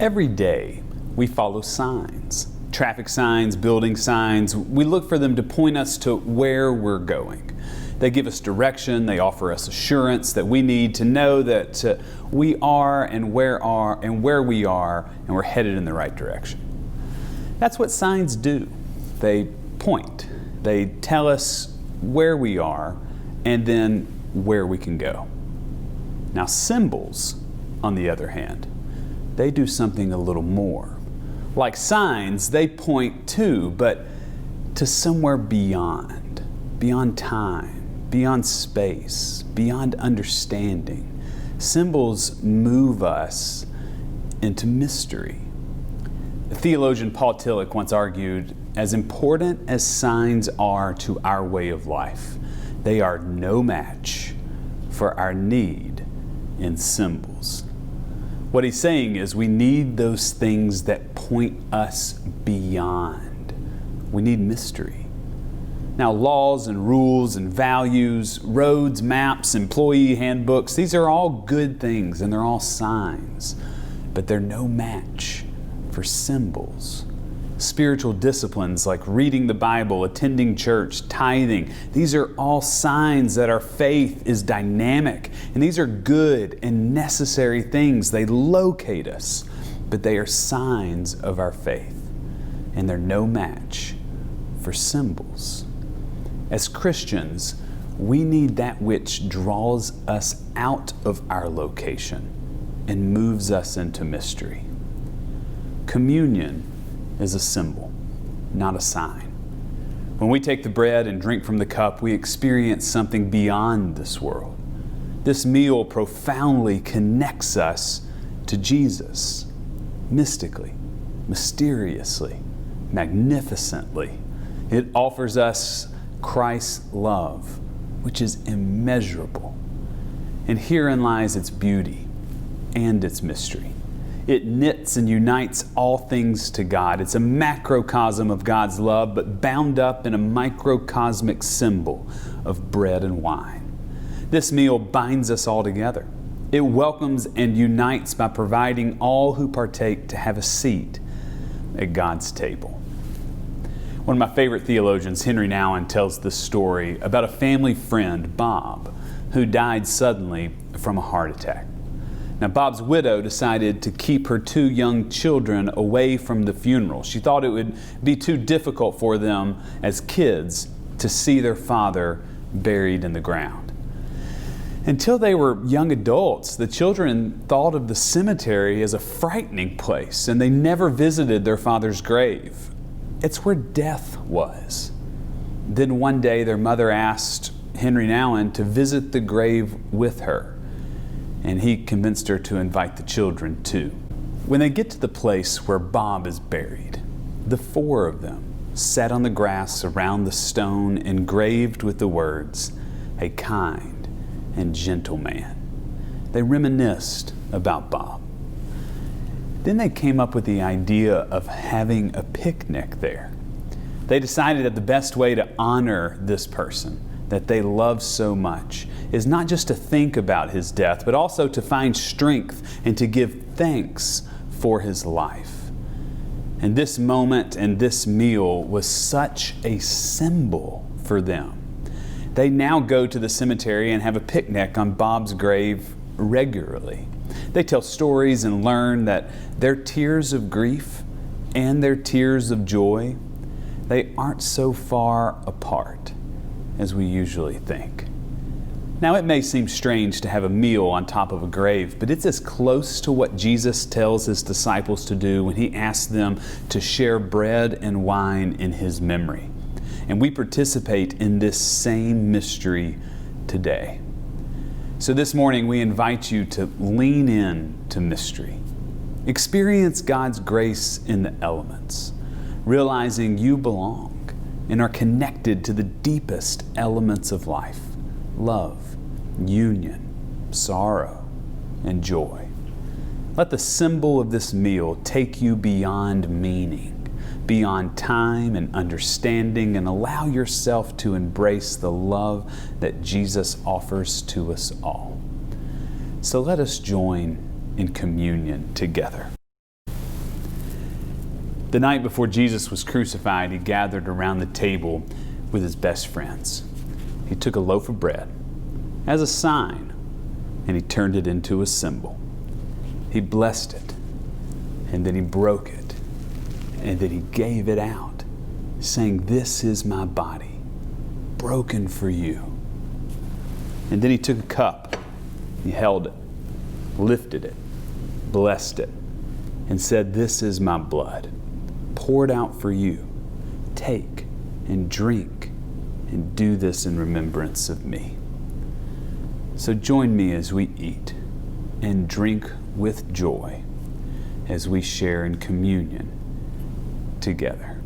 Every day, we follow signs. Traffic signs, building signs. We look for them to point us to where we're going. They give us direction. They offer us assurance that we need to know that we are and where we are, and we're headed in the right direction. That's what signs do. They point. They tell us where we are and then where we can go. Now, symbols, on the other hand, they do something a little more. Like signs, they point to, but to somewhere beyond time, beyond space, beyond understanding. Symbols move us into mystery. The theologian Paul Tillich once argued, as important as signs are to our way of life, they are no match for our need in symbols. What he's saying is we need those things that point us beyond. We need mystery. Now, laws and rules and values, roads, maps, employee handbooks, these are all good things and they're all signs, but they're no match for symbols. Spiritual disciplines like reading the Bible, attending church, tithing, these are all signs that our faith is dynamic. And these are good and necessary things. They locate us, but they are signs of our faith. And they're no match for symbols. As Christians, we need that which draws us out of our location and moves us into mystery. Communion is a symbol, not a sign. When we take the bread and drink from the cup, we experience something beyond this world. This meal profoundly connects us to Jesus, mystically, mysteriously, magnificently. It offers us Christ's love, which is immeasurable. And herein lies its beauty and its mystery. It knits and unites all things to God. It's a macrocosm of God's love, but bound up in a microcosmic symbol of bread and wine. This meal binds us all together. It welcomes and unites by providing all who partake to have a seat at God's table. One of my favorite theologians, Henry Nouwen, tells this story about a family friend, Bob, who died suddenly from a heart attack. Now, Bob's widow decided to keep her two young children away from the funeral. She thought it would be too difficult for them as kids to see their father buried in the ground. Until they were young adults, the children thought of the cemetery as a frightening place, and they never visited their father's grave. It's where death was. Then one day their mother asked Henry Nouwen to visit the grave with her, and he convinced her to invite the children too. When they get to the place where Bob is buried, the four of them sat on the grass around the stone engraved with the words, "A kind and gentle man." They reminisced about Bob. Then they came up with the idea of having a picnic there. They decided that the best way to honor this person that they love so much is not just to think about his death, but also to find strength and to give thanks for his life. And this moment and this meal was such a symbol for them. They now go to the cemetery and have a picnic on Bob's grave regularly. They tell stories and learn that their tears of grief and their tears of joy, they aren't so far apart as we usually think. Now, it may seem strange to have a meal on top of a grave, but it's as close to what Jesus tells his disciples to do when he asks them to share bread and wine in his memory. And we participate in this same mystery today. So this morning, we invite you to lean in to mystery. Experience God's grace in the elements, realizing you belong and are connected to the deepest elements of life: love, union, sorrow, and joy. Let the symbol of this meal take you beyond meaning, beyond time and understanding, and allow yourself to embrace the love that Jesus offers to us all. So let us join in communion together. The night before Jesus was crucified, he gathered around the table with his best friends. He took a loaf of bread as a sign, and he turned it into a symbol. He blessed it, and then he broke it, and then he gave it out, saying, "This is my body, broken for you." And then he took a cup, he held it, lifted it, blessed it, and said, "This is my blood, poured out for you. Take and drink, and do this in remembrance of me." So join me as we eat and drink with joy as we share in communion together.